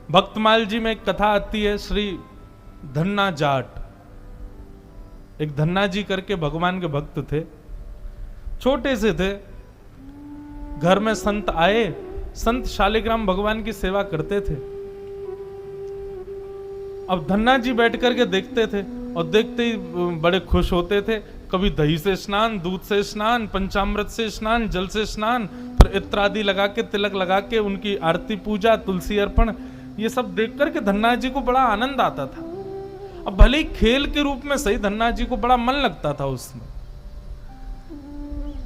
भक्तमाल जी में एक कथा आती है, श्री धन्ना जाट, एक धन्ना जी करके भगवान के भक्त थे, छोटे से थे। घर में संत आए, संत शालिग्राम भगवान की सेवा करते थे। अब धन्ना जी बैठ करके देखते थे और देखते ही बड़े खुश होते थे। कभी दही से स्नान, दूध से स्नान, पंचामृत से स्नान, जल से स्नान, फिर इत्र आदि लगा के, तिलक लगा के उनकी आरती पूजा, तुलसी अर्पण, ये सब देख करके धन्ना जी को बड़ा आनंद आता था। अब भले ही खेल के रूप में सही, धन्ना जी को बड़ा मन लगता था उसमें।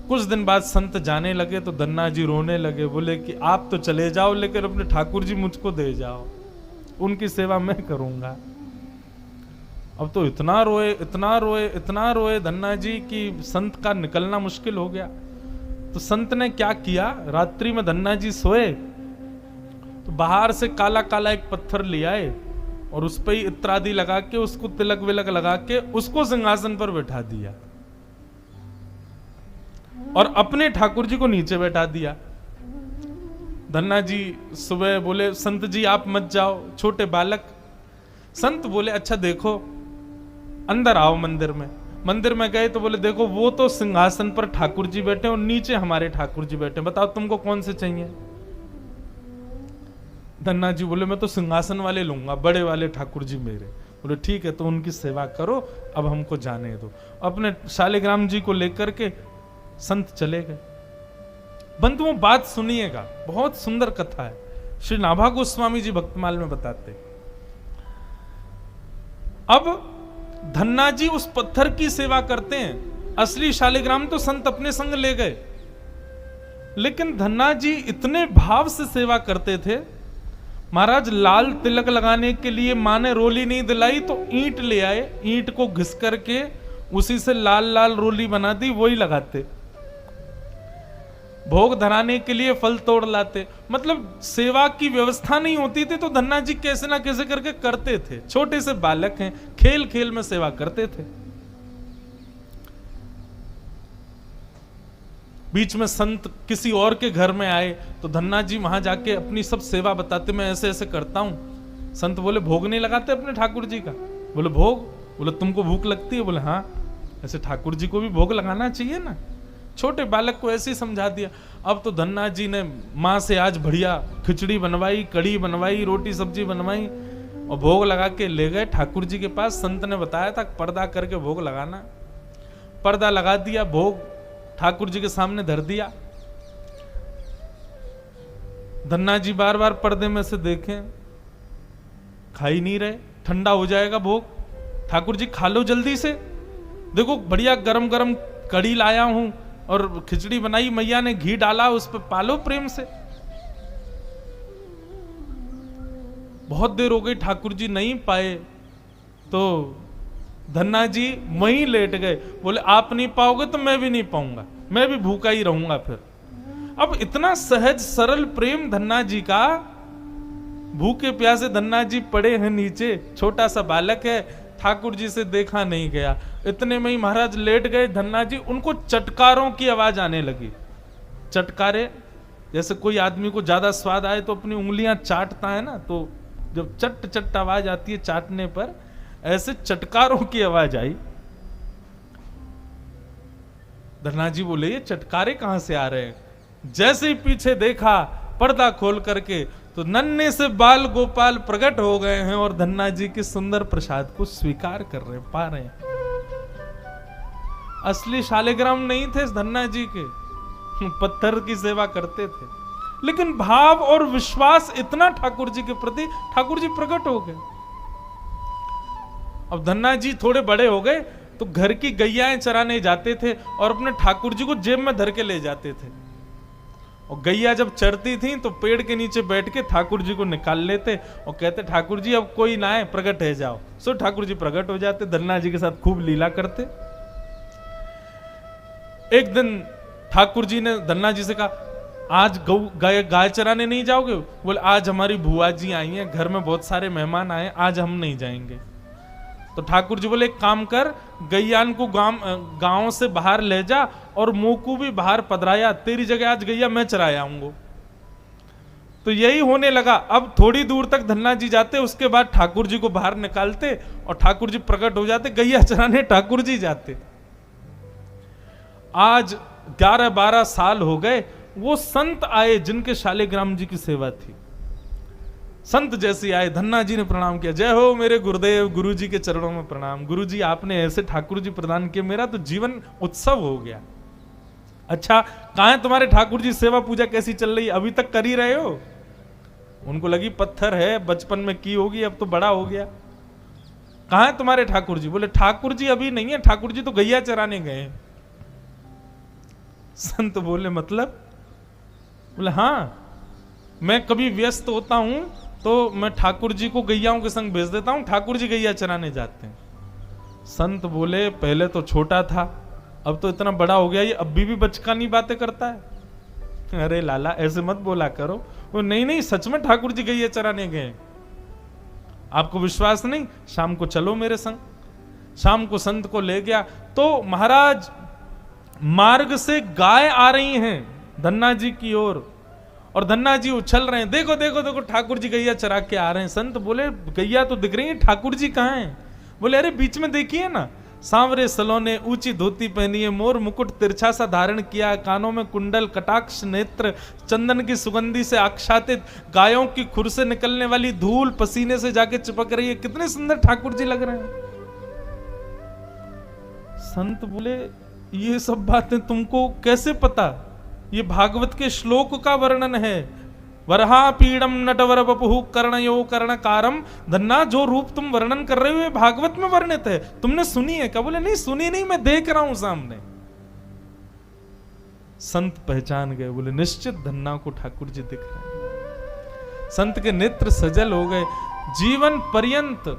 कुछ दिन बाद संत जाने लगे तो धन्ना जी रोने लगे, बोले कि आप तो चले जाओ लेकिन अपने ठाकुर जी मुझको दे जाओ, उनकी सेवा मैं करूंगा। अब तो इतना रोए, इतना रोए, इतना रोए धन्ना जी कि संत का निकलना मुश्किल हो गया। तो संत ने क्या किया, रात्रि में धन्ना जी सोए तो बाहर से काला काला एक पत्थर ले आए और उस पर ही इत्र आदि लगा के, उसको तिलक विलक लगा के उसको सिंहासन पर बैठा दिया और अपने ठाकुर जी को नीचे बैठा दिया। धन्ना जी सुबह बोले, संत जी आप मत जाओ, छोटे बालक। संत बोले, अच्छा देखो, अंदर आओ मंदिर में। मंदिर में गए तो बोले, देखो वो तो सिंहासन पर ठाकुर जी बैठे और नीचे हमारे ठाकुर जी बैठे, बताओ तुमको कौन से चाहिए। धन्ना जी बोले, मैं तो सिंहासन वाले लूंगा, बड़े वाले ठाकुर जी मेरे। बोले ठीक है, तो उनकी सेवा करो, अब हमको जाने दो। अपने शालिग्राम जी को लेकर के संत चले गए। बंधुओं बात सुनिएगा, बहुत सुंदर कथा है, श्री नाभा गोस्वामी जी भक्तमाल में बताते। अब धन्ना जी उस पत्थर की सेवा करते हैं, असली शालिग्राम तो संत अपने संग ले गए, लेकिन धन्ना जी इतने भाव से सेवा करते थे। महाराज लाल तिलक लगाने के लिए मां ने रोली नहीं दिलाई तो ईंट ले आए, ईंट को घिस करके उसी से लाल लाल रोली बना दी, वही लगाते। भोग धराने के लिए फल तोड़ लाते। मतलब सेवा की व्यवस्था नहीं होती थी तो धन्ना जी कैसे ना कैसे करके करते थे। छोटे से बालक हैं, खेल खेल में सेवा करते थे। बीच में संत किसी और के घर में आए तो धन्ना जी वहां जाके अपनी सब सेवा बताते, मैं ऐसे ऐसे करता हूं। संत बोले, भोग नहीं लगाते अपने ठाकुर जी का। बोले भोग, बोले तुमको भूख लगती है। बोले हाँ, ऐसे ठाकुर जी को भी भोग लगाना चाहिए ना। छोटे बालक को ऐसे ही समझा दिया। अब तो धन्ना जी ने माँ से आज बढ़िया खिचड़ी बनवाई, कड़ी बनवाई, रोटी सब्जी बनवाई और भोग लगा के ले गए ठाकुर जी के पास। संत ने बताया था पर्दा करके भोग लगाना, पर्दा लगा दिया, भोग ठाकुर जी के सामने धर दिया। धन्ना जी बार बार पर्दे में से देखें, खा ही नहीं रहे, ठंडा हो जाएगा भोग। ठाकुर जी खा लो जल्दी से, देखो बढ़िया गरम गरम कड़ी लाया हूं और खिचड़ी बनाई, मैया ने घी डाला उस पर, पालो प्रेम से। बहुत देर हो गई, ठाकुर जी नहीं पाए तो धन्ना जी वहीं लेट गए। बोले आप नहीं पाओगे तो मैं भी नहीं पाऊंगा, मैं भी भूखा ही रहूंगा फिर। अब इतना सहज सरल प्रेम धन्ना जी का, भूखे प्यासे धन्ना जी पड़े हैं नीचे, छोटा सा बालक है, ठाकुर जी से देखा नहीं गया। इतने में ही महाराज लेट गए धन्ना जी, उनको चटकारों की आवाज आने लगी। चटकारे, जैसे कोई आदमी को ज्यादा स्वाद आए तो अपनी उंगलियां चाटता है ना, तो जब चट चट आवाज आती है चाटने पर, ऐसे चटकारों की आवाज आई। धन्ना जी बोले, ये चटकारे कहां से आ रहे हैं। जैसे ही पीछे देखा पर्दा खोल करके तो नन्हे से बाल गोपाल प्रकट हो गए हैं और धन्ना जी के सुंदर प्रसाद को स्वीकार कर रहे, पा रहे हैं। असली शालिग्राम नहीं थे धन्ना जी के, पत्थर की सेवा करते थे, लेकिन भाव और विश्वास इतना ठाकुर जी के प्रति, ठाकुर जी प्रकट हो गए। अब धन्ना जी थोड़े बड़े हो गए तो घर की गैयाएं चराने जाते थे और अपने ठाकुर जी को जेब में धर के ले जाते थे। और गैया जब चरती थी तो पेड़ के नीचे बैठ के ठाकुर जी को निकाल लेते और कहते, ठाकुर जी अब कोई ना आए, प्रकट है जाओ। सो ठाकुर जी प्रकट हो जाते, धन्ना जी के साथ खूब लीला करते। एक दिन ठाकुर जी ने धन्ना जी से कहा, आज गाय चराने नहीं जाओगे। बोले आज हमारी बुआ जी आई हैं, घर में बहुत सारे मेहमान आए, आज हम नहीं जाएंगे। तो ठाकुर जी बोले, एक काम कर, गैयान को गांव से बाहर ले जा और मोकू भी बाहर पधराया, तेरी जगह आज गैया मैं चराया आऊंगा। तो यही होने लगा। अब थोड़ी दूर तक धन्ना जी जाते, उसके बाद ठाकुर जी को बाहर निकालते और ठाकुर जी प्रकट हो जाते, गैया चराने ठाकुर जी जाते। आज 11-12 साल हो गए, वो संत आए जिनके शालिग्राम जी की सेवा थी। संत जैसे आए, धन्ना जी ने प्रणाम किया, जय हो मेरे गुरुदेव, गुरु जी के चरणों में प्रणाम। गुरु जी आपने ऐसे ठाकुर जी प्रदान किए, मेरा तो जीवन उत्सव हो गया। अच्छा, कहां है तुम्हारे ठाकुर जी, सेवा पूजा कैसी चल रही, अभी तक कर ही रहे हो? उनको लगी पत्थर है, बचपन में की होगी, अब तो बड़ा हो गया। कहां है तुम्हारे ठाकुर जी? बोले ठाकुर जी अभी नहीं है, ठाकुर जी तो गैया चराने गए। संत बोले मतलब? बोले हाँ, मैं कभी व्यस्त होता हूं तो मैं ठाकुर जी को गैयाओं के संग भेज देता हूं, ठाकुर जी गैया चराने जाते हैं। संत बोले पहले तो छोटा था, अब तो इतना बड़ा हो गया, ये अभी भी बचकानी बातें करता है। अरे लाला ऐसे मत बोला करो। वो नहीं नहीं, सच में ठाकुर जी गैया चराने गए। आपको विश्वास नहीं? शाम को चलो मेरे संग। शाम को संत को ले गया तो महाराज मार्ग से गाय आ रही हैं धन्ना जी की ओर, और धन्ना जी उछल रहे हैं, देखो देखो देखो ठाकुर जी गैया चरा के आ रहे हैं। संत बोले गैया तो दिख रही है, ठाकुर जी कहाँ हैं? बोले अरे बीच में देखिए ना, सांवरे सलोने, ऊंची धोती पहनी है, मोर मुकुट तिरछा सा धारण किया, कानों में कुंडल, कटाक्ष नेत्र, चंदन की सुगंधी से आच्छादित, गायों की खुर से निकलने वाली धूल पसीने से जाके चिपक रही है, कितने सुंदर ठाकुर जी लग रहे हैं। संत बोले ये सब बातें तुमको कैसे पता? ये भागवत के श्लोक का वर्णन है। वरहा पीड़म नटवर बपुहु कर्णयो कर्णकारम। धन्ना जो रूप तुम वर्णन कर रहे हो ये भागवत में वर्णित है, तुमने सुनी है क्या? बोले नहीं सुनी नहीं, मैं देख रहा हूं सामने। संत पहचान गए, बोले निश्चित धन्ना को ठाकुर जी दिख रहे हैं। संत के नेत्र सजल हो गए। जीवन पर्यंत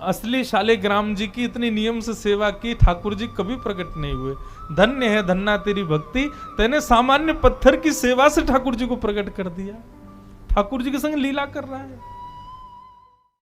असली शालिग्राम जी की इतनी नियम से सेवा की, ठाकुर जी कभी प्रकट नहीं हुए। धन्य है धन्ना तेरी भक्ति, तेने सामान्य पत्थर की सेवा से ठाकुर जी को प्रकट कर दिया। ठाकुर जी के संग लीला कर रहा है।